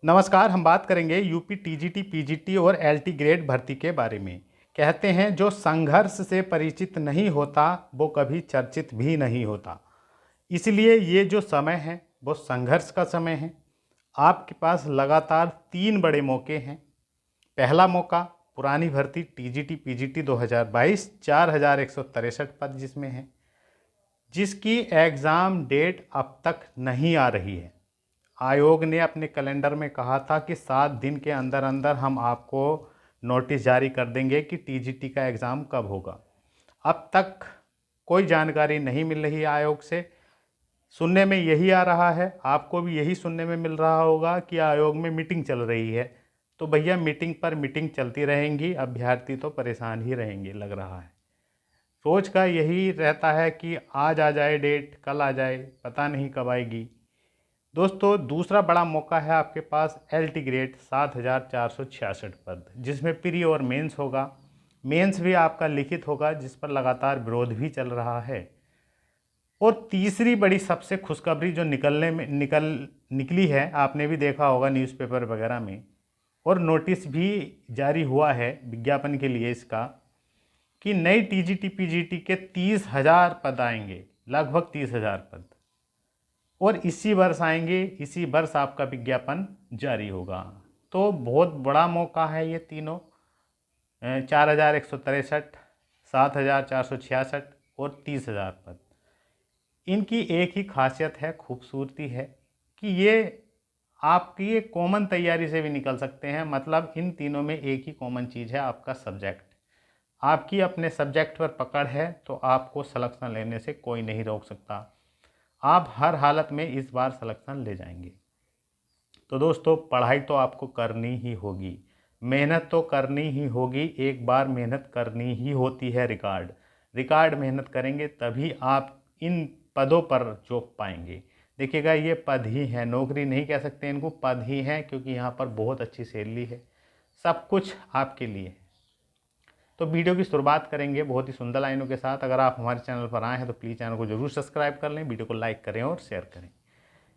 नमस्कार। हम बात करेंगे यूपी टीजीटी पीजीटी और एलटी ग्रेड भर्ती के बारे में। कहते हैं जो संघर्ष से परिचित नहीं होता वो कभी चर्चित भी नहीं होता। इसलिए ये जो समय है वो संघर्ष का समय है। आपके पास लगातार 3 बड़े मौके हैं। पहला मौका पुरानी भर्ती टीजीटी पीजीटी 2022 4163 पद जिसमें है, जिसकी एग्ज़ाम डेट अब तक नहीं आ रही है। आयोग ने अपने कैलेंडर में कहा था कि 7 दिन के अंदर अंदर हम आपको नोटिस जारी कर देंगे कि टीजीटी का एग्ज़ाम कब होगा। अब तक कोई जानकारी नहीं मिल रही है आयोग से। सुनने में यही आ रहा है, आपको भी यही सुनने में मिल रहा होगा कि आयोग में मीटिंग चल रही है। तो भैया मीटिंग पर मीटिंग चलती रहेंगी, अभ्यर्थी तो परेशान ही रहेंगे लग रहा है। सोच का यही रहता है कि आज आ जाए डेट, कल आ जाए, पता नहीं कब आएगी। दोस्तों, दूसरा बड़ा मौका है आपके पास एलटी ग्रेड 7466 पद, जिसमें प्री और मेंस होगा। मेंस भी आपका लिखित होगा, जिस पर लगातार विरोध भी चल रहा है। और तीसरी बड़ी सबसे खुशखबरी जो निकली है, आपने भी देखा होगा न्यूज़पेपर वगैरह में, और नोटिस भी जारी हुआ है विज्ञापन के लिए इसका, कि नई टीजीटी पीजीटी के 30,000 पद आएंगे, लगभग 30,000 पद, और इसी वर्ष आएंगे। इसी वर्ष आपका विज्ञापन जारी होगा। तो बहुत बड़ा मौका है ये तीनों, 4163, 7466 और 30,000 पद। इनकी एक ही खासियत है, खूबसूरती है, कि ये आपकी एक कॉमन तैयारी से भी निकल सकते हैं। मतलब इन तीनों में एक ही कॉमन चीज़ है, आपका सब्जेक्ट। आपकी अपने सब्जेक्ट पर पकड़ है तो आपको सिलेक्शन लेने से कोई नहीं रोक सकता। आप हर हालत में इस बार सिलेक्शन ले जाएंगे। तो दोस्तों, पढ़ाई तो आपको करनी ही होगी, मेहनत तो करनी ही होगी। एक बार मेहनत करनी ही होती है, रिकॉर्ड मेहनत करेंगे तभी आप इन पदों पर जॉब पाएंगे। देखिएगा, ये पद ही हैं, नौकरी नहीं कह सकते इनको, पद ही हैं, क्योंकि यहाँ पर बहुत अच्छी सैलरी है, सब कुछ आपके लिए। तो वीडियो की शुरुआत करेंगे बहुत ही सुंदर लाइनों के साथ। अगर आप हमारे चैनल पर आए हैं तो प्लीज़ चैनल को जरूर सब्सक्राइब कर लें, वीडियो को लाइक करें और शेयर करें।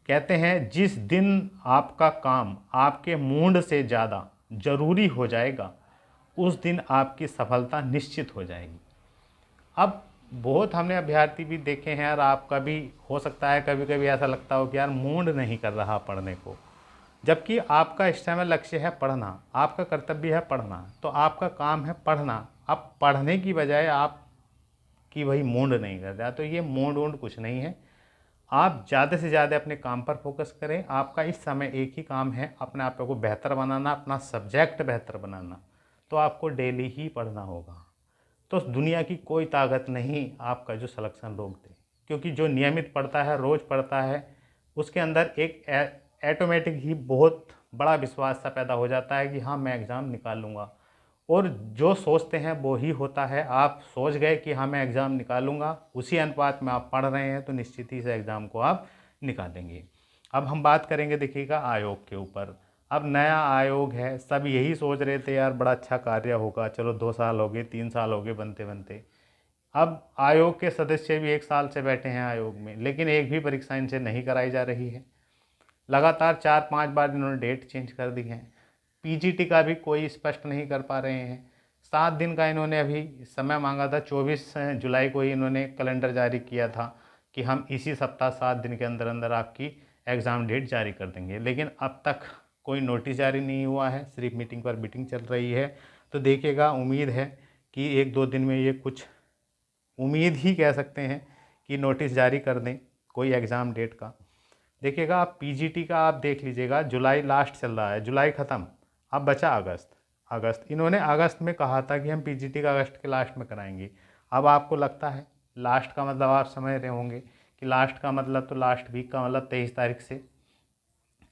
कहते हैं जिस दिन आपका काम आपके मूड से ज़्यादा ज़रूरी हो जाएगा, उस दिन आपकी सफलता निश्चित हो जाएगी। अब बहुत हमने अभ्यर्थी भी देखे हैं, और आपका भी हो सकता है कभी कभी ऐसा लगता हो कि यार मूड नहीं कर रहा पढ़ने को, जबकि आपका इस समय लक्ष्य है पढ़ना, आपका कर्तव्य है पढ़ना, तो आपका काम है पढ़ना। अब पढ़ने की बजाय आप कि भाई मूड नहीं कर रहा, तो ये मूड वूड कुछ नहीं है। आप ज़्यादा से ज़्यादा अपने काम पर फोकस करें। आपका इस समय एक ही काम है, अपने आप को बेहतर बनाना, अपना सब्जेक्ट बेहतर बनाना। तो आपको डेली ही पढ़ना होगा। तो दुनिया की कोई ताकत नहीं आपका जो सिलेक्शन रोक दे, क्योंकि जो नियमित पढ़ता है, रोज़ पढ़ता है, उसके अंदर एक ऐटोमेटिक ही बहुत बड़ा विश्वास सा पैदा हो जाता है कि हाँ, मैं एग्ज़ाम निकाल लूँगा। और जो सोचते हैं वो ही होता है। आप सोच गए कि हाँ, मैं एग्ज़ाम निकालूंगा, उसी अनुपात में आप पढ़ रहे हैं, तो निश्चित ही से एग्ज़ाम को आप निकालेंगे। अब हम बात करेंगे, देखिएगा, आयोग के ऊपर। अब नया आयोग है, सब यही सोच रहे थे यार बड़ा अच्छा कार्य होगा, चलो 2 साल हो गए, 3 साल हो गए बनते बनते। अब आयोग के सदस्य भी 1 साल से बैठे हैं आयोग में, लेकिन एक भी परीक्षा इनसे नहीं कराई जा रही है। लगातार 4-5 बार इन्होंने डेट चेंज कर दी है। पीजीटी का भी कोई स्पष्ट नहीं कर पा रहे हैं। 7 दिन का इन्होंने अभी समय मांगा था, 24 जुलाई को ही इन्होंने कैलेंडर जारी किया था कि हम इसी सप्ताह 7 दिन के अंदर अंदर आपकी एग्ज़ाम डेट जारी कर देंगे, लेकिन अब तक कोई नोटिस जारी नहीं हुआ है, सिर्फ मीटिंग पर मीटिंग चल रही है। तो देखिएगा, उम्मीद है कि 1-2 दिन में ये कुछ, उम्मीद ही कह सकते हैं कि नोटिस जारी कर दें कोई एग्ज़ाम डेट का। देखिएगा, आप पीजीटी का आप देख लीजिएगा, जुलाई लास्ट चल रहा है, जुलाई ख़त्म, अब बचा अगस्त। इन्होंने अगस्त में कहा था कि हम पीजीटी का अगस्त के लास्ट में कराएंगे। अब आपको लगता है लास्ट का मतलब, आप समझ रहे होंगे कि लास्ट का मतलब तो लास्ट वीक का मतलब 23 तारीख से।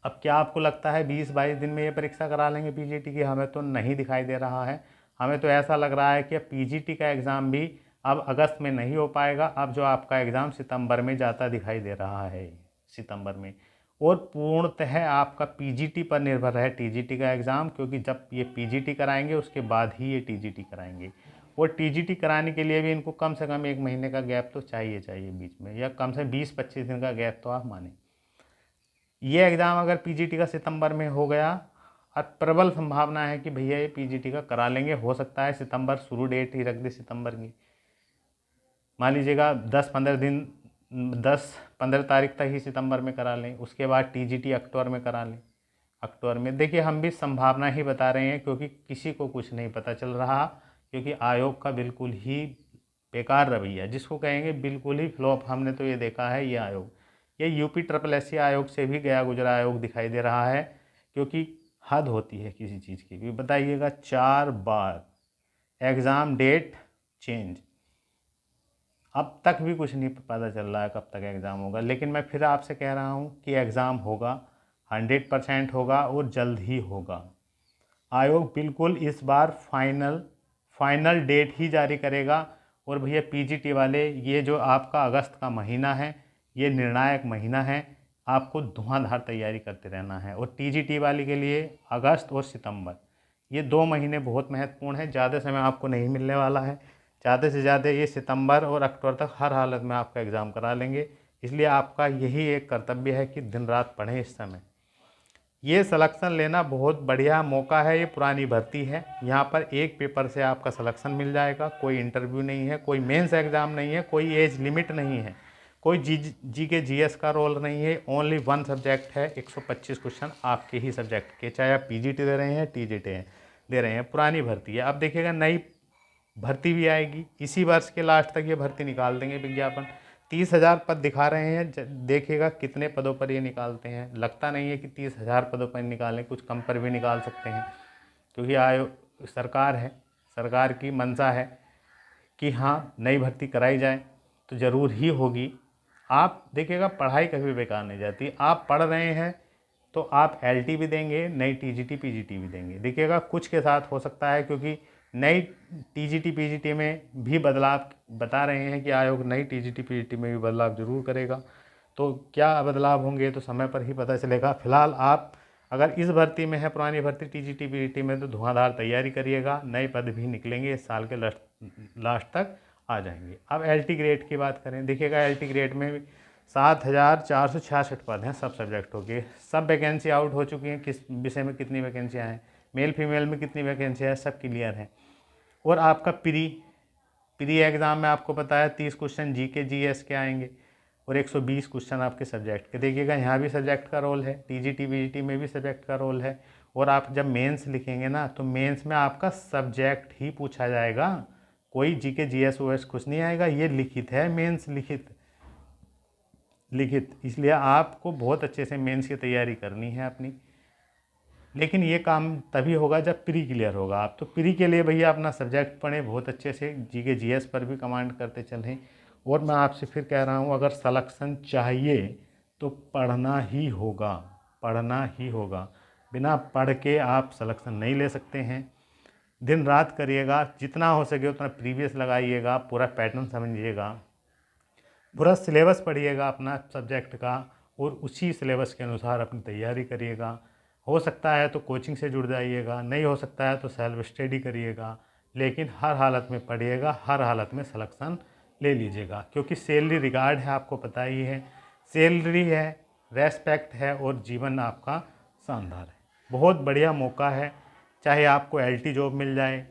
अब क्या आपको लगता है 20-22 दिन में ये परीक्षा करा लेंगे पीजीटी की? हमें तो नहीं दिखाई दे रहा है। हमें तो ऐसा लग रहा है कि अब पीजीटी का एग्ज़ाम भी अब अगस्त में नहीं हो पाएगा। अब जो आपका एग्ज़ाम सितंबर में जाता दिखाई दे रहा है, सितंबर में। और पूर्णतः आपका पीजीटी पर निर्भर है टीजीटी का एग्ज़ाम, क्योंकि जब ये पीजीटी कराएंगे उसके बाद ही ये टीजीटी कराएंगे। और टीजीटी कराने के लिए भी इनको कम से कम 1 महीने का गैप तो चाहिए बीच में, या कम से 20-25 दिन का गैप तो आप माने। ये एग्ज़ाम अगर पीजीटी का सितंबर में हो गया और प्रबल संभावना है कि भैया ये पीजीटी का करा लेंगे, हो सकता है सितंबर शुरू डेट ही रख दे सितंबर की, मान लीजिएगा 10-15 तारीख तक ही सितंबर में करा लें, उसके बाद टीजीटी अक्टूबर में करा लें। अक्टूबर में देखिए हम भी संभावना ही बता रहे हैं क्योंकि किसी को कुछ नहीं पता चल रहा, क्योंकि आयोग का बिल्कुल ही बेकार रवैया, जिसको कहेंगे बिल्कुल ही फ्लॉप, हमने तो ये देखा है। ये आयोग, ये यूपी SSSC आयोग से भी गया गुजरा आयोग दिखाई दे रहा है, क्योंकि हद होती है किसी चीज़ की भी। बताइएगा 4 बार एग्ज़ाम डेट चेंज, अब तक भी कुछ नहीं पता चल रहा है कब तक एग्ज़ाम होगा। लेकिन मैं फिर आपसे कह रहा हूँ कि एग्ज़ाम होगा, 100% होगा और जल्द ही होगा। आयोग बिल्कुल इस बार फाइनल डेट ही जारी करेगा। और भैया पीजीटी वाले, ये जो आपका अगस्त का महीना है ये निर्णायक महीना है, आपको धुआंधार तैयारी करते रहना है। और टीजीटी वाले के लिए अगस्त और सितंबर, ये 2 महीने बहुत महत्वपूर्ण है, ज़्यादा समय आपको नहीं मिलने वाला है। ज़्यादा से ज़्यादा ये सितंबर और अक्टूबर तक हर हालत में आपका एग्ज़ाम करा लेंगे। इसलिए आपका यही एक कर्तव्य है कि दिन रात पढ़ें इस समय। ये सिलेक्शन लेना बहुत बढ़िया मौका है, ये पुरानी भर्ती है, यहाँ पर एक पेपर से आपका सिलेक्शन मिल जाएगा। कोई इंटरव्यू नहीं है, कोई मेंस एग्ज़ाम नहीं है, कोई एज लिमिट नहीं है, कोई जी के जीएस का रोल नहीं है। ओनली 1 सब्जेक्ट है, 125 क्वेश्चन आपके ही सब्जेक्ट के, चाहे आप पीजीटी दे रहे हैं टीजीटी दे रहे हैं। पुरानी भर्ती है। अब देखिएगा नई भर्ती भी आएगी, इसी वर्ष के लास्ट तक ये भर्ती निकाल देंगे विज्ञापन। 30,000 पद दिखा रहे हैं, देखिएगा कितने पदों पर ये निकालते हैं। लगता नहीं है कि 30,000 पदों पर निकालें, कुछ कम पर भी निकाल सकते हैं, क्योंकि आयोग सरकार है, सरकार की मंशा है कि हाँ नई भर्ती कराई जाए, तो ज़रूर ही होगी। आप देखिएगा पढ़ाई कभी बेकार नहीं जाती। आप पढ़ रहे हैं तो आप एलटी भी देंगे, नई टीजीटी पीजीटी भी देंगे। देखिएगा कुछ के साथ हो सकता है, क्योंकि नई टीजीटी पीजीटी में भी बदलाव बता रहे हैं कि आयोग नई टीजीटी पीजीटी में भी बदलाव जरूर करेगा। तो क्या बदलाव होंगे तो समय पर ही पता चलेगा। फिलहाल आप अगर इस भर्ती में है, पुरानी भर्ती टीजीटी पीजीटी में, तो धुआंधार तैयारी करिएगा। नए पद भी निकलेंगे, इस साल के लास्ट तक आ जाएंगे। अब एलटी ग्रेड की बात करें, देखिएगा एलटी ग्रेड में 7,466 पद हैं सब सब्जेक्टों के। सब वैकेंसी आउट हो चुकी हैं, किस विषय में कितनी वैकेंसियाँ हैं, मेल फीमेल में कितनी वैकेंसियाँ हैं, सब क्लियर हैं। और आपका प्री एग्ज़ाम में आपको पता है 30 क्वेश्चन जीके जीएस के आएंगे और 120 क्वेश्चन आपके सब्जेक्ट के। देखिएगा यहाँ भी सब्जेक्ट का रोल है, टीजीटी बीजीटी में भी सब्जेक्ट का रोल है। और आप जब मेंस लिखेंगे ना, तो मेंस में आपका सब्जेक्ट ही पूछा जाएगा, कोई जीके जीएस ओएस कुछ नहीं आएगा। ये लिखित है मेंस, लिखित, इसलिए आपको बहुत अच्छे से मेंस की तैयारी करनी है अपनी। लेकिन ये काम तभी होगा जब प्री क्लियर होगा। आप तो प्री के लिए भैया अपना सब्जेक्ट पढ़ें बहुत अच्छे से, जीके जीएस पर भी कमांड करते चलें। और मैं आपसे फिर कह रहा हूँ, अगर सलेक्शन चाहिए तो पढ़ना ही होगा, पढ़ना ही होगा। बिना पढ़ के आप सलेक्शन नहीं ले सकते हैं। दिन रात करिएगा, जितना हो सके उतना प्रीवियस लगाइएगा, पूरा पैटर्न समझिएगा, पूरा सिलेबस पढ़िएगा अपना सब्जेक्ट का, और उसी सिलेबस के अनुसार अपनी तैयारी करिएगा। हो सकता है तो कोचिंग से जुड़ जाइएगा, नहीं हो सकता है तो सेल्फ स्टडी करिएगा, लेकिन हर हालत में पढ़िएगा, हर हालत में सिलेक्शन ले लीजिएगा। क्योंकि सैलरी रिगार्ड है, आपको पता ही है, सैलरी है, रेस्पेक्ट है, और जीवन आपका शानदार है। बहुत बढ़िया मौका है, चाहे आपको एलटी जॉब मिल जाए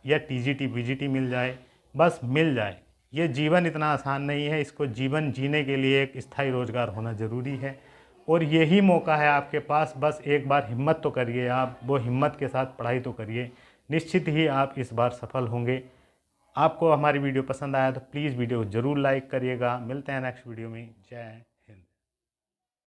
या टीजीटी बीजीटी मिल जाए, बस मिल जाए। ये जीवन इतना आसान नहीं है, इसको जीवन जीने के लिए एक स्थायी रोजगार होना ज़रूरी है, और यही मौका है आपके पास। बस एक बार हिम्मत तो करिए, आप वो हिम्मत के साथ पढ़ाई तो करिए, निश्चित ही आप इस बार सफल होंगे। आपको हमारी वीडियो पसंद आया तो प्लीज़ वीडियो को ज़रूर लाइक करिएगा। मिलते हैं नेक्स्ट वीडियो में। जय हिंद।